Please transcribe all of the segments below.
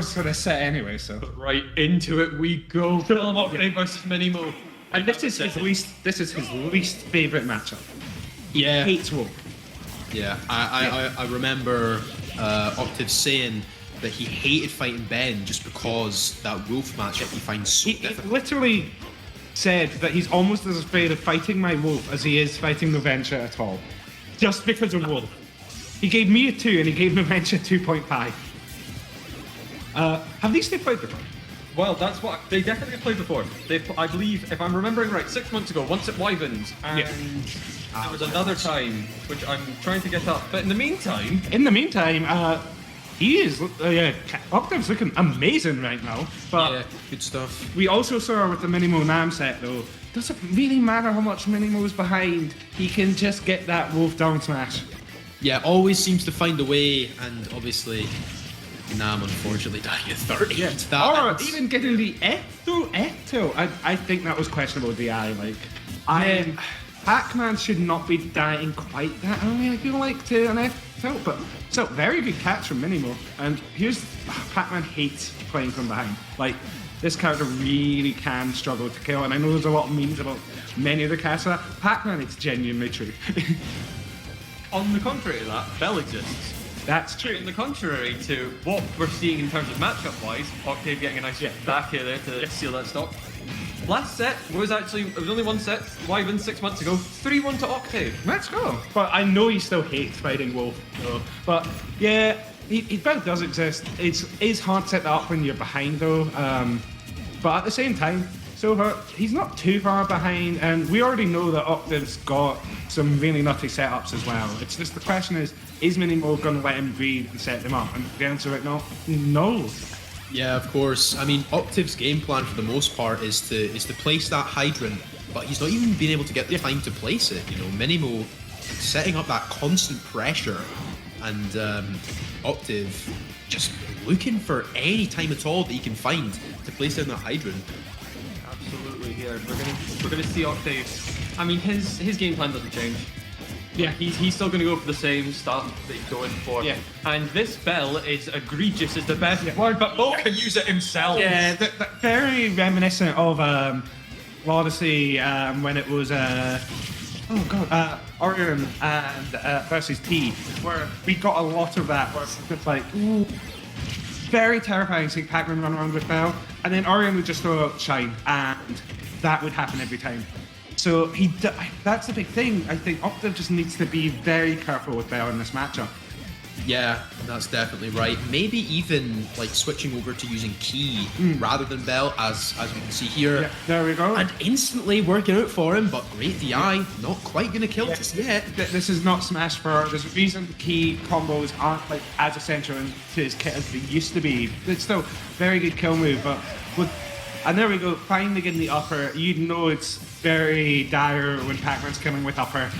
for this set anyway, so. Right into it we go. Octave versus MiniMo. And this is his least favourite matchup. Yeah. Hates Wolf. Yeah, I remember Octave saying that he hated fighting Ben just because that Wolf matchup he finds so difficult. He literally said that he's almost as afraid of fighting my Wolf as he is fighting Noventia at all. Just because of Wolf. He gave me a 2 and he gave Noventia 2.5. Have these two played before? Well, that's what they definitely played before. I believe, if I'm remembering right, 6 months ago, once at Wyverns, and there was another time which I'm trying to get up. But in the meantime, he is. Octave's looking amazing right now. But Yeah, good stuff. we also saw with the MiniMo Nam set though. Doesn't really matter how much MiniMo's behind. He can just get that Wolf down smash. Yeah, always seems to find a way, and obviously Nam unfortunately dying at 30. Or even getting the F2. I think that was questionable DI. Like, Pac-Man should not be dying quite that early, I feel like, to an F2. But still, very good catch from MiniMo. And here's Pac-Man hates playing from behind. Like, this character really can struggle to kill. And I know there's a lot of memes about many of the casts of that. Pac-Man, it's genuinely true. on the contrary to that, Bell exists. That's true. In the contrary to what we're seeing in terms of matchup-wise, Octave getting a nice back here there to seal that stock. Last set was only one set, Wyvern 6 months ago, 3-1 to Octave. Let's go. But I know he still hates fighting Wolf, though. But yeah, he both does exist. It's hard to set that up when you're behind, though. But at the same time, he's not too far behind, and we already know that Octave's got some really nutty setups as well. It's just the question is MiniMo going to let him breathe and set them up? And the answer right now, no. Yeah, of course. I mean, Octave's game plan for the most part is to place that hydrant, but he's not even been able to get the time to place it. You know, MiniMo setting up that constant pressure, and Octave just looking for any time at all that he can find to place down that hydrant. Absolutely, here we're gonna see Octave. I mean, his game plan doesn't change. Yeah, he's still going to go for the same stuff that he's going for. Yeah. And this bell is egregious, is the best word, but Mo can use it himself. Yeah, very reminiscent of Odyssey when it was Orion and versus T, where we got a lot of that, where it's just like, very terrifying seeing Pac-Man run around with Bell, and then Orion would just throw out Shine, and that would happen every time. So that's the big thing. I think Octave just needs to be very careful with Bell in this matchup. Yeah, that's definitely right. Maybe even like switching over to using Key rather than Bell, as we can see here. Yeah, there we go. And instantly working out for him, but great DI, not quite going to kill us yet. This is not Smash for. There's a reason Key combos aren't like as essential to his kit as they used to be. It's still very good kill move, but and there we go, finally getting the upper. You know it's very dire when Pac-Man's coming with upper.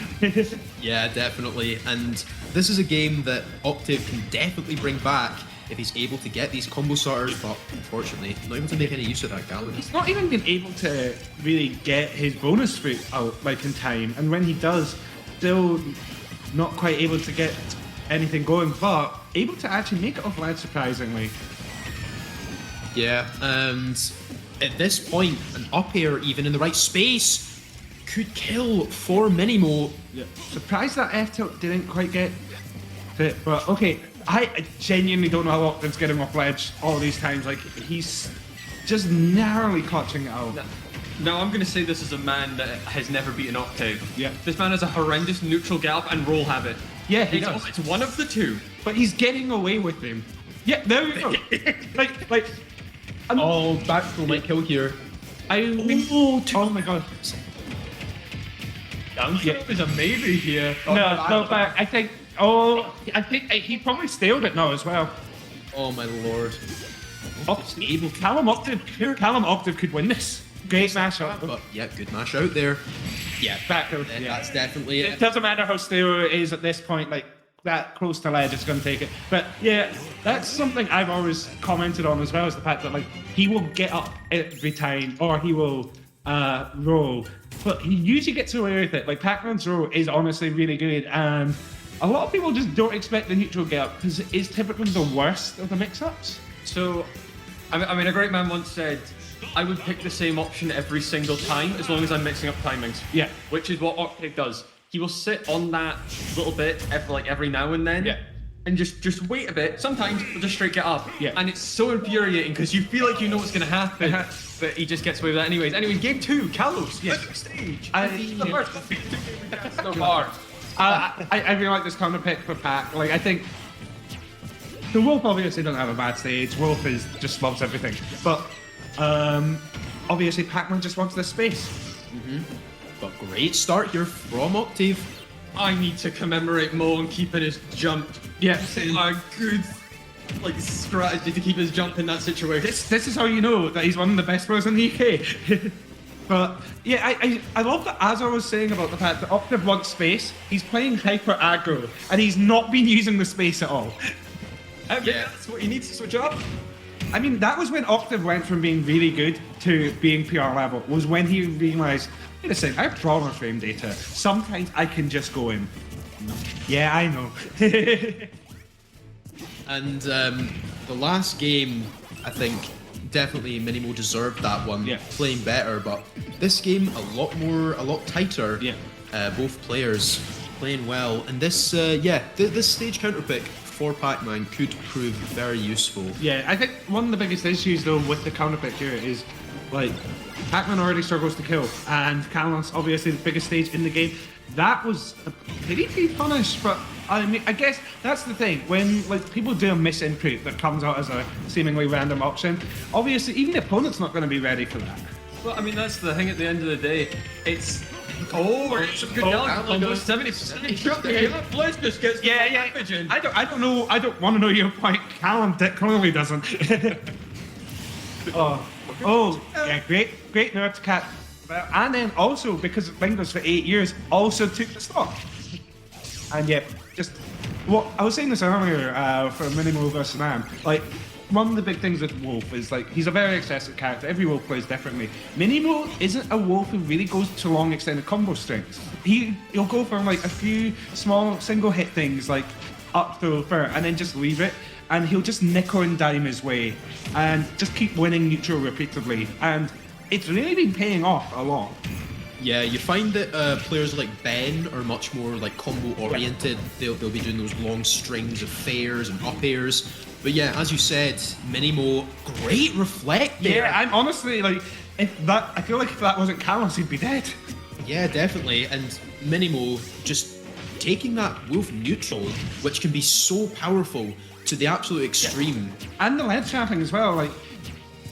Yeah, definitely. And this is a game that Octave can definitely bring back if he's able to get these combo starters, but unfortunately, not able to make any use of that Gallon. He's not even been able to really get his bonus fruit out like in time, and when he does, still not quite able to get anything going, but able to actually make it off ledge surprisingly. Yeah, and at this point, an up air, even in the right space, could kill for MiniMo. Yeah. Surprised that F tilt didn't quite get fit, but okay. I genuinely don't know how Octave's getting off ledge all these times. Like, he's just narrowly clutching it out. Now, I'm going to say this is a man that has never beaten Octave. Yeah. This man has a horrendous neutral gallop and roll habit. Yeah, he does. It's one of the two. But he's getting away with him. Yeah, there we go. like. Back throw might kill here. Oh my god. Down is a maybe here. No, but I think he probably stealed it now as well. Oh my lord. Callum Octave could win this. Great mashup. But yeah, good mash out there. Yeah, Back out. That's definitely it. It doesn't matter how stale it is at this point, like that close to ledge, it's going to take it. But yeah, that's something I've always commented on as well, is the fact that like he will get up every time, or he will roll, but he usually gets away with it. Like Pac-Man's roll is honestly really good, and a lot of people just don't expect the neutral get up because it's typically the worst of the mix-ups. So, I mean, a great man once said, I would pick the same option every single time as long as I'm mixing up timings. Yeah. Which is what Octave does. He will sit on that little bit every now and then. Yeah. And just wait a bit. Sometimes he'll just straight get up. Yeah. And it's so infuriating because you feel like you know what's going to happen, but he just gets away with that anyways. Anyway, game 2, Kalos, stage. The first so far. I really like this counter pick for Pac. Like, I think the Wolf obviously don't have a bad stage. Wolf just loves everything. But obviously Pac-Man just wants this space. But great start here from Octave. I need to commemorate Mo on keeping his jump. Yeah. A good strategy to keep his jump in that situation. This is how you know that he's one of the best players in the UK. But yeah, I love that, as I was saying about the fact that Octave wants space, he's playing hyper aggro and he's not been using the space at all. That's what he needs to switch up. I mean, that was when Octave went from being really good to being PR level, was when he realised, wait a second, I have problem frame data. Sometimes I can just go in. Yeah, I know. And the last game, I think, definitely MiniMo deserved that one. Yeah. Playing better, but this game a lot tighter. Yeah. Both players playing well, and this this stage counter pick for Pac-Man could prove very useful. Yeah, I think one of the biggest issues though with the counter pick here is, like, Pac-Man already struggles to kill, and Kalos, obviously the biggest stage in the game. That was a pretty punish, but I mean, I guess that's the thing. When like people do a misinput that comes out as a seemingly random option, obviously even the opponent's not going to be ready for that. Well, I mean, that's the thing at the end of the day. It's some good damage. Almost 70%. Blitz just gets damage in. I don't know. I don't want to know your point. Callum clearly doesn't. Yeah, great nerd to cat. And then also, because it lingers for 8 years, also took the stock. And yet, just what I was saying this earlier for MiniMo versus Nam. Like, one of the big things with Wolf is like he's a very excessive character. Every Wolf plays differently. MiniMo isn't a Wolf who really goes to long extended combo strings. He'll go for like a few small single hit things like up throw fair and then just leave it. And he'll just nickel and dime his way and just keep winning neutral repeatedly. And it's really been paying off a lot. Yeah, you find that players like Ben are much more like combo oriented. They'll be doing those long strings of fairs and up airs. But yeah, as you said, MiniMo, great reflect there. Yeah, I'm honestly like, I feel like if that wasn't Kalos, he'd be dead. Yeah, definitely. And MiniMo just taking that Wolf neutral, which can be so powerful, to the absolute extreme. And the ledge trapping as well. Like,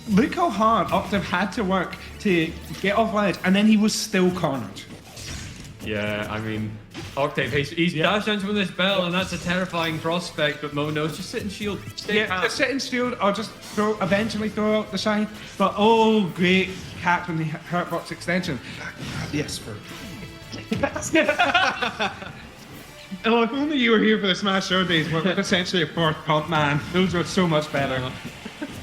look how hard Octave had to work to get off ledge, and then he was still cornered. Yeah, I mean, Octave, he's dashed into this bell, and that's a terrifying prospect. But Mo knows, just sit and shield. Stay calm. Just sit and shield, or just eventually throw out the shine. But great catch on the hurtbox extension. Yes, for. Oh, if only you were here for the Smash Show days, where we're essentially a fourth comp, man. Those were so much better.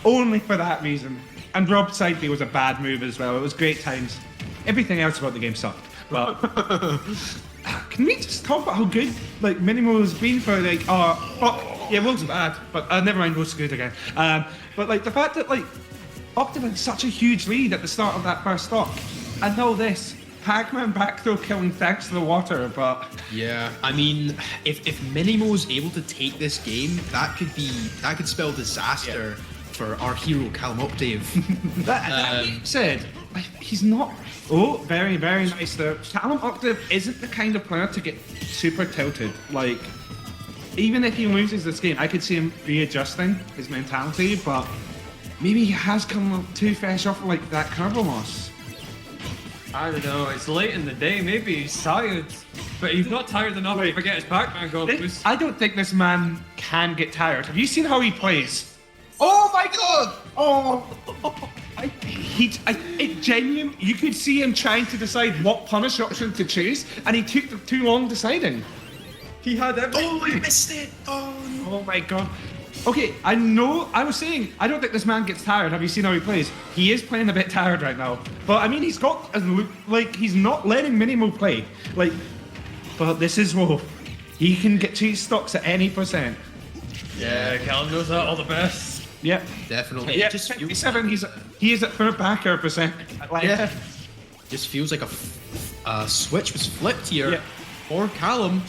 Only for that reason. And Rob side B was a bad move as well. It was great times. Everything else about the game sucked. But can we just talk about how good like MiniMo has been for like Wolf's bad, but never mind, Wolf's good again. But like the fact that like Octave had such a huge lead at the start of that first stock, and now this. Pac-Man back throw killing thanks to the water, but yeah, I mean, if MiniMo's able to take this game, that could spell disaster for our hero Callum Octave. that being said, he's not. Oh, very very nice there. Callum Octave isn't the kind of player to get super tilted. Like, even if he loses this game, I could see him readjusting his mentality, but maybe he has come up too fresh off like that Kerbal Moss. I don't know, it's late in the day, maybe he's tired. But he's not tired enough to forget his Pac-Man goggles. I don't think this man can get tired. Have you seen how he plays? Oh my god! Oh! It genuine. You could see him trying to decide what punish option to choose, and he took too long deciding. He had everything. Oh, I missed it! Oh my god. Okay, I know, I was saying, I don't think this man gets tired. Have you seen how he plays? He is playing a bit tired right now. But I mean, he's got, he's not letting MiniMo play. Like, but this is Wolf. He can get 2 stocks at any %. Yeah, Callum knows that all the best. Yeah. Definitely. Yeah, It just feels 57, he is at third backer percent. Yeah. Just feels like a switch was flipped here for Callum,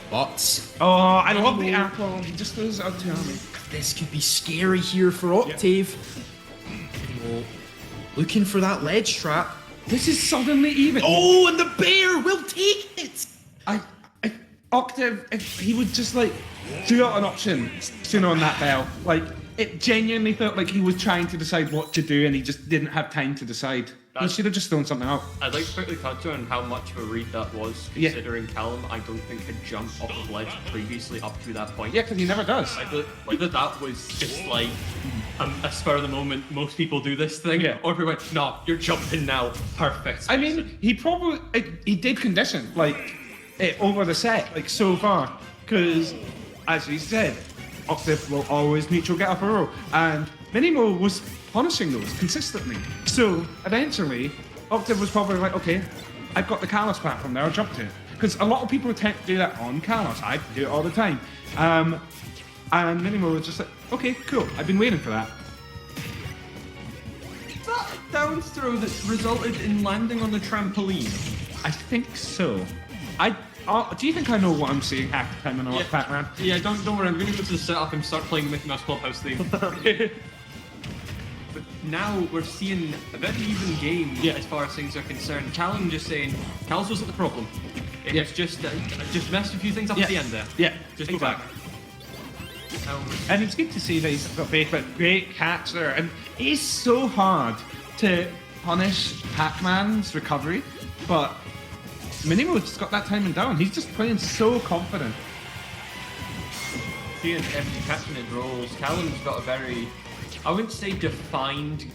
but Oh, I love the apple. He just throws it out to me. this could be scary here for Octave. Looking for that ledge trap. This is suddenly even. Oh, and the bear will take it. Octave, if he would just like do out an option sooner on that bell, like it genuinely felt like he was trying to decide what to do and he just didn't have time to decide. He should have just thrown something out. I'd like to quickly touch on how much of a read that was, considering Callum, I don't think, had jumped off the ledge previously up to that point. Yeah, because he never does. Whether that was just like a spur of the moment, most people do this thing, or if we went, no, you're jumping now, perfect. I mean, he did condition like it over the set, like so far, because as he said, Octave will always neutral get up a row, and MiniMo was punishing those consistently. So eventually, Octave was probably like, okay, I've got the Kalos platform there, I'll jump to it. Because a lot of people tend to do that on Kalos. I do it all the time. And MiniMo was just like, okay, cool, I've been waiting for that. Is that a down throw that's resulted in landing on the trampoline? I think so. Do you think I know what I'm seeing half the time when I watch Pac-Man? Yeah, don't worry, I'm going to go to the setup and start playing the Mickey Mouse Clubhouse theme. But now we're seeing a very even game as far as things are concerned. Callum just saying, Callum wasn't the problem. It was just messed a few things up at the end there. Yeah, just go back. And it's good to see that he's got faith, but great catch there. And it's so hard to punish Pac-Man's recovery, but MiniMo's got that timing down. He's just playing so confident. Seeing him catching his rolls, Callum's got a very, I wouldn't say defined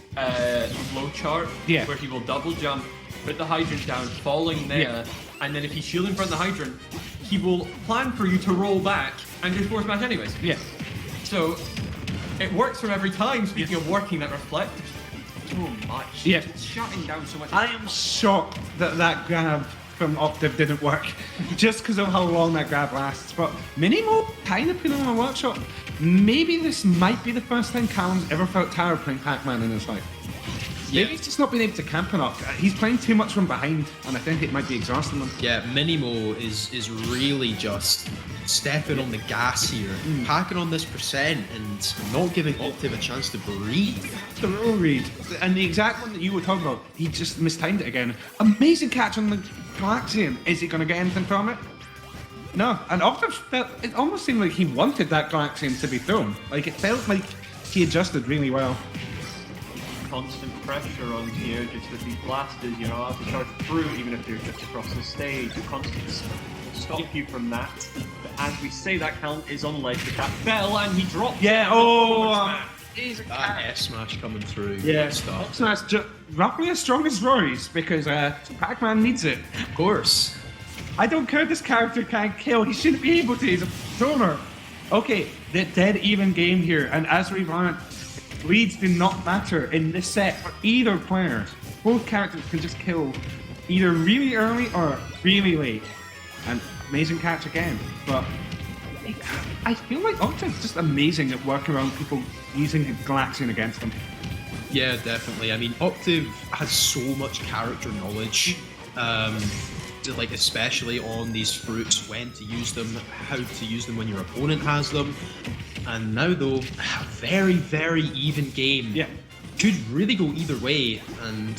flow chart where he will double jump, put the hydrant down, falling there, and then if he's shielding from the hydrant, he will plan for you to roll back and just force smash anyways. Yeah. So it works from every time. Speaking of working, that reflect so much. Yeah. It's shutting down so much. I am shocked that grab from Octave didn't work, just because of how long that grab lasts. But MiniMo kind of put on a workshop. Maybe this might be the first time Callum's ever felt tired playing Pac-Man in his life. Maybe he's just not been able to camp enough. He's playing too much from behind, and I think it might be exhausting him. Yeah, MiniMo is really just stepping on the gas here, packing on this percent and not giving Octave a chance to breathe. The real read, and the exact one that you were talking about, he just mistimed it again. Amazing catch on the Galaxian. Is he going to get anything from it? No, and Octave felt, it almost seemed like he wanted that Galaxian to be thrown. Like it felt like he adjusted really well. Constant pressure on here, just with these blasters, you're not allowed to charge through, even if they're just across the stage. The constant will stop you from that. But as we say, that count is on ledge with that bell, and he dropped. Yeah, he's a That S smash coming through. Yeah, stuff. so that's just roughly as strong as Rory's because Pac-Man needs it. Of course. I don't care if this character can't kill, he shouldn't be able to, he's a thrower. Okay, the dead even game here, and as we learned, leads do not matter in this set for either player. Both characters can just kill either really early or really late. And amazing catch again, but I feel like Octave's just amazing at working around people using Galaxian against them. Yeah, definitely. I mean, Octave has so much character knowledge, like especially on these fruits, when to use them, how to use them when your opponent has them. And now though, a very, very even game. Yeah. Could really go either way, and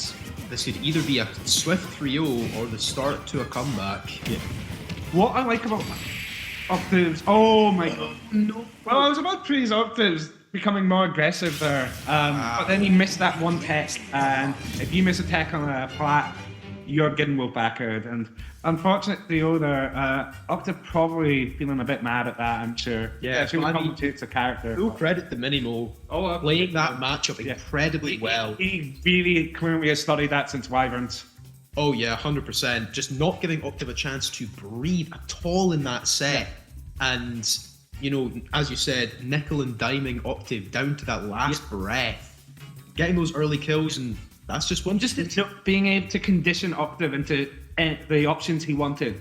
this could either be a swift 3-0 or the start to a comeback. Yeah. What I like about Octave's, oh my god, no. Well, I was about to praise Octave's becoming more aggressive there, but then he missed that one test, and if you miss a tech on a flat, you're getting well backward. And unfortunately, Octave probably feeling a bit mad at that, I'm sure. Yeah, she commentates a character. Full credit to MiniMo playing that matchup incredibly well. He really clearly has studied that since Wyverns. Oh yeah, 100%. Just not giving Octave a chance to breathe at all in that set. And, you know, as you said, nickel and diming Octave down to that last breath. Getting those early kills, and that's just one. Just being able to condition Octave into the options he wanted.